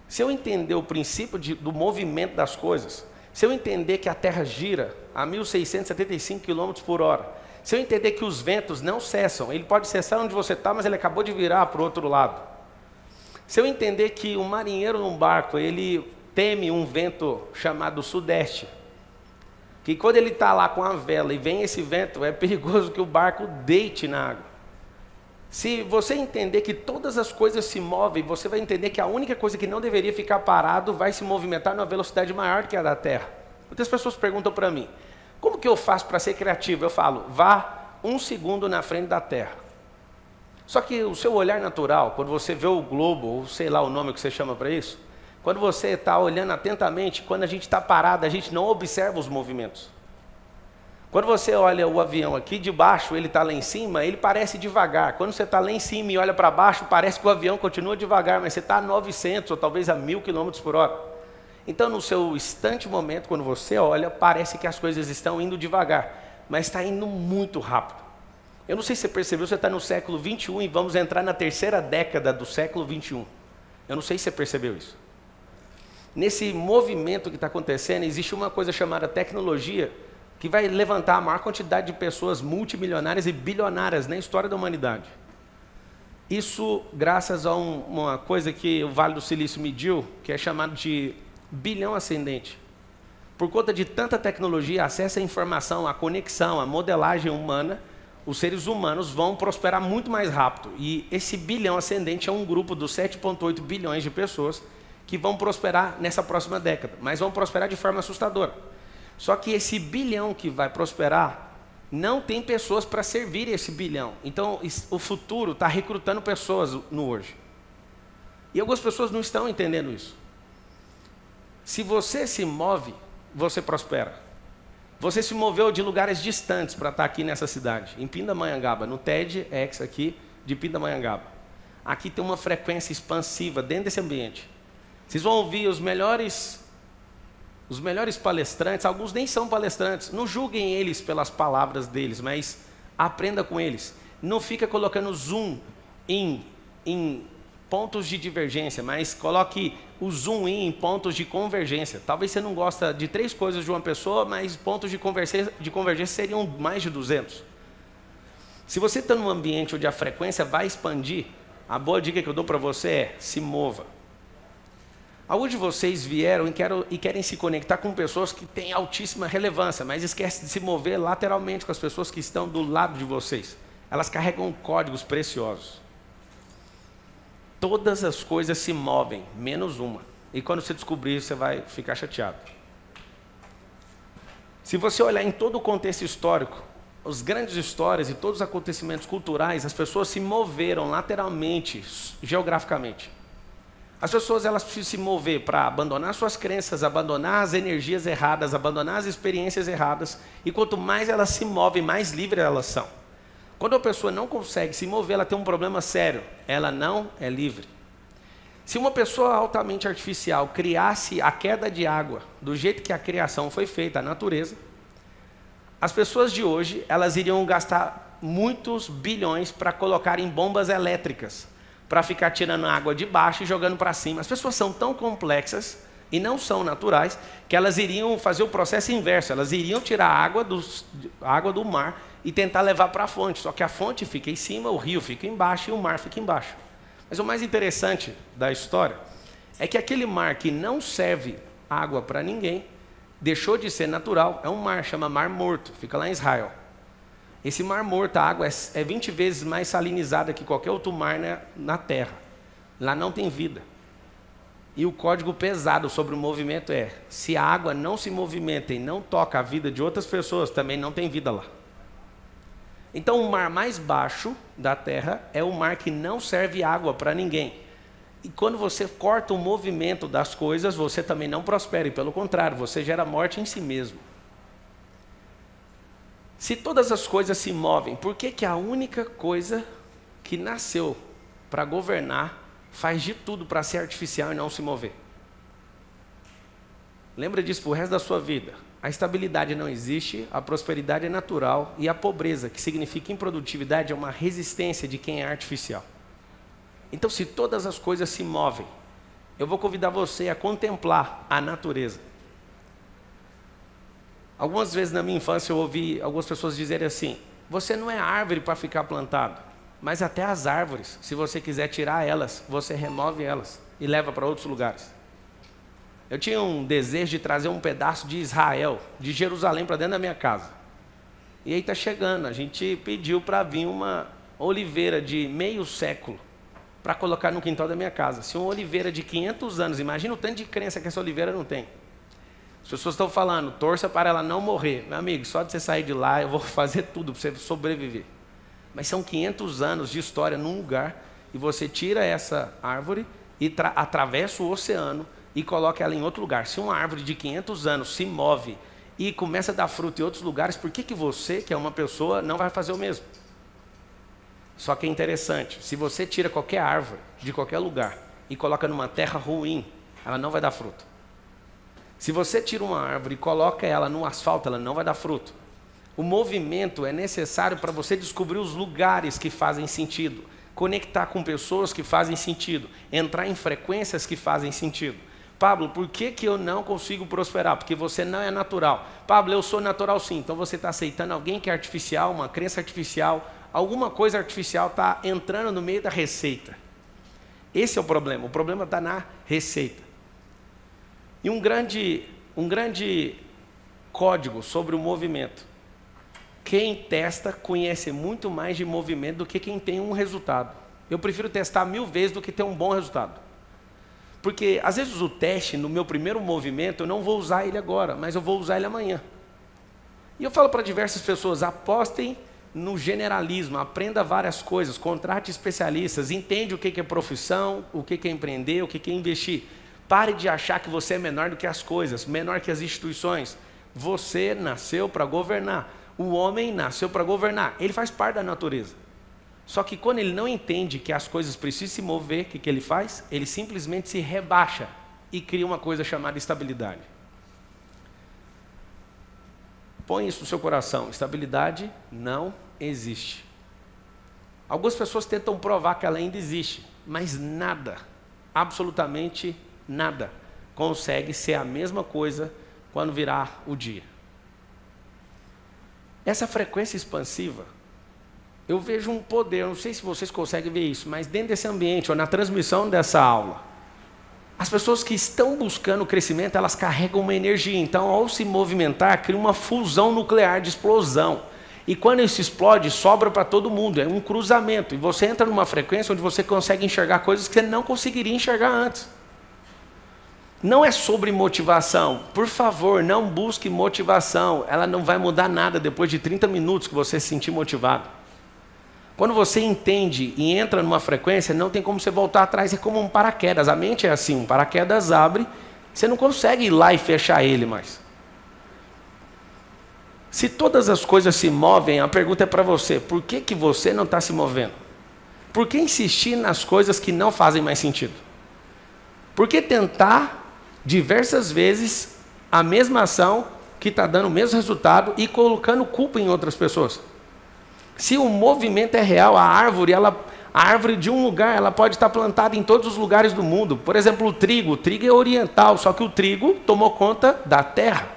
Se eu entender o princípio do movimento das coisas, se eu entender que a Terra gira a 1.675 km por hora, se eu entender que os ventos não cessam, ele pode cessar onde você está, mas ele acabou de virar para o outro lado. Se eu entender que um marinheiro num barco, ele teme um vento chamado sudeste, que quando ele está lá com a vela e vem esse vento, é perigoso que o barco deite na água. Se você entender que todas as coisas se movem, você vai entender que a única coisa que não deveria ficar parado vai se movimentar numa velocidade maior que a da Terra. Muitas pessoas perguntam para mim, como que eu faço para ser criativo? Eu falo, vá 1 segundo na frente da Terra. Só que o seu olhar natural, quando você vê o globo, ou sei lá o nome que você chama para isso, quando você está olhando atentamente, quando a gente está parado, a gente não observa os movimentos. Quando você olha o avião aqui de baixo, ele está lá em cima, ele parece devagar. Quando você está lá em cima e olha para baixo, parece que o avião continua devagar, mas você está a 900 ou talvez a 1.000 km por hora. Então, no seu instante momento, quando você olha, parece que as coisas estão indo devagar, mas está indo muito rápido. Eu não sei se você percebeu, você está no século 21 e vamos entrar na terceira década do século 21. Eu não sei se você percebeu isso. Nesse movimento que está acontecendo, existe uma coisa chamada tecnologia, que vai levantar a maior quantidade de pessoas multimilionárias e bilionárias na história da humanidade. Isso graças a uma coisa que o Vale do Silício mediu, que é chamado de bilhão ascendente. Por conta de tanta tecnologia, acesso à informação, à conexão, à modelagem humana, os seres humanos vão prosperar muito mais rápido. E esse bilhão ascendente é um grupo dos 7,8 bilhões de pessoas que vão prosperar nessa próxima década, mas vão prosperar de forma assustadora. Só que esse bilhão que vai prosperar, não tem pessoas para servir esse bilhão. Então, o futuro está recrutando pessoas no hoje. E algumas pessoas não estão entendendo isso. Se você se move, você prospera. Você se moveu de lugares distantes para estar aqui nessa cidade, em Pindamonhangaba, no TEDx aqui de Pindamonhangaba. Aqui tem uma frequência expansiva dentro desse ambiente. Vocês vão ouvir os melhores palestrantes, alguns nem são palestrantes, não julguem eles pelas palavras deles, mas aprenda com eles. Não fica colocando zoom em pontos de divergência, mas coloque o zoom em pontos de convergência. Talvez você não gosta de 3 coisas de uma pessoa, mas pontos de convergência seriam mais de 200. Se você está num ambiente onde a frequência vai expandir, a boa dica que eu dou para você é, se mova. Alguns de vocês vieram e querem se conectar com pessoas que têm altíssima relevância, mas esquecem de se mover lateralmente com as pessoas que estão do lado de vocês. Elas carregam códigos preciosos. Todas as coisas se movem, menos uma. E quando você descobrir isso, você vai ficar chateado. Se você olhar em todo o contexto histórico, as grandes histórias e todos os acontecimentos culturais, as pessoas se moveram lateralmente, geograficamente. As pessoas elas precisam se mover para abandonar suas crenças, abandonar as energias erradas, abandonar as experiências erradas. E quanto mais elas se movem, mais livres elas são. Quando a pessoa não consegue se mover, ela tem um problema sério. Ela não é livre. Se uma pessoa altamente artificial criasse a queda de água do jeito que a criação foi feita, a natureza, as pessoas de hoje elas iriam gastar muitos bilhões para colocar em bombas elétricas, para ficar tirando água de baixo e jogando para cima. As pessoas são tão complexas e não são naturais, que elas iriam fazer o processo inverso. Elas iriam tirar a água do mar e tentar levar para a fonte. Só que a fonte fica em cima, o rio fica embaixo e o mar fica embaixo. Mas o mais interessante da história é que aquele mar que não serve água para ninguém, deixou de ser natural. É um mar, chama Mar Morto, fica lá em Israel. Esse Mar Morto, a água é 20 vezes mais salinizada que qualquer outro mar na Terra. Lá não tem vida. E o código pesado sobre o movimento é, se a água não se movimenta e não toca a vida de outras pessoas, também não tem vida lá. Então o mar mais baixo da Terra é o mar que não serve água para ninguém. E quando você corta o movimento das coisas, você também não prospera. E pelo contrário, você gera morte em si mesmo. Se todas as coisas se movem, por que a única coisa que nasceu para governar faz de tudo para ser artificial e não se mover? Lembra disso para o resto da sua vida. A estabilidade não existe, a prosperidade é natural e a pobreza, que significa improdutividade, é uma resistência de quem é artificial. Então, se todas as coisas se movem, eu vou convidar você a contemplar a natureza. Algumas vezes na minha infância eu ouvi algumas pessoas dizerem assim: você não é árvore para ficar plantado, mas até as árvores, se você quiser tirar elas, você remove elas e leva para outros lugares. Eu tinha um desejo de trazer um pedaço de Israel, de Jerusalém, para dentro da minha casa. E aí está chegando, a gente pediu para vir uma oliveira de meio século para colocar no quintal da minha casa. Se uma oliveira de 500 anos, imagina o tanto de crença que essa oliveira não tem. As pessoas estão falando, torça para ela não morrer. Meu amigo, só de você sair de lá, eu vou fazer tudo para você sobreviver. Mas são 500 anos de história num lugar, e você tira essa árvore e atravessa o oceano e coloca ela em outro lugar. Se uma árvore de 500 anos se move e começa a dar fruto em outros lugares, por que você, que é uma pessoa, não vai fazer o mesmo? Só que é interessante, se você tira qualquer árvore de qualquer lugar e coloca numa terra ruim, ela não vai dar fruto. Se você tira uma árvore e coloca ela no asfalto, ela não vai dar fruto. O movimento é necessário para você descobrir os lugares que fazem sentido, conectar com pessoas que fazem sentido, entrar em frequências que fazem sentido. Pablo, por que eu não consigo prosperar? Porque você não é natural. Pablo, eu sou natural sim. Então você está aceitando alguém que é artificial, uma crença artificial, alguma coisa artificial está entrando no meio da receita. Esse é o problema está na receita. E um grande código sobre o movimento. Quem testa conhece muito mais de movimento do que quem tem um resultado. Eu prefiro testar 1000 vezes do que ter um bom resultado. Porque às vezes o teste no meu primeiro movimento, eu não vou usar ele agora, mas eu vou usar ele amanhã. E eu falo para diversas pessoas, apostem no generalismo, aprenda várias coisas, contrate especialistas, entende o que é profissão, o que é empreender, o que é investir. Pare de achar que você é menor do que as coisas, menor que as instituições. Você nasceu para governar. O homem nasceu para governar. Ele faz parte da natureza. Só que quando ele não entende que as coisas precisam se mover, o que ele faz? Ele simplesmente se rebaixa e cria uma coisa chamada estabilidade. Põe isso no seu coração. Estabilidade não existe. Algumas pessoas tentam provar que ela ainda existe, mas nada, absolutamente nada, consegue ser a mesma coisa quando virar o dia. Essa frequência expansiva, eu vejo um poder, não sei se vocês conseguem ver isso, mas dentro desse ambiente, ou na transmissão dessa aula, as pessoas que estão buscando crescimento, elas carregam uma energia. Então, ao se movimentar, cria uma fusão nuclear de explosão. E quando isso explode, sobra para todo mundo. É um cruzamento. E você entra numa frequência onde você consegue enxergar coisas que você não conseguiria enxergar antes. Não é sobre motivação. Por favor, não busque motivação. Ela não vai mudar nada depois de 30 minutos que você se sentir motivado. Quando você entende e entra numa frequência, não tem como você voltar atrás, é como um paraquedas. A mente é assim, um paraquedas abre, você não consegue ir lá e fechar ele mais. Se todas as coisas se movem, a pergunta é para você, por que você não está se movendo? Por que insistir nas coisas que não fazem mais sentido? Por que tentar diversas vezes a mesma ação que está dando o mesmo resultado e colocando culpa em outras pessoas? Se o movimento é real, a árvore de um lugar, ela pode estar plantada em todos os lugares do mundo. Por exemplo, o trigo é oriental, só que o trigo tomou conta da terra.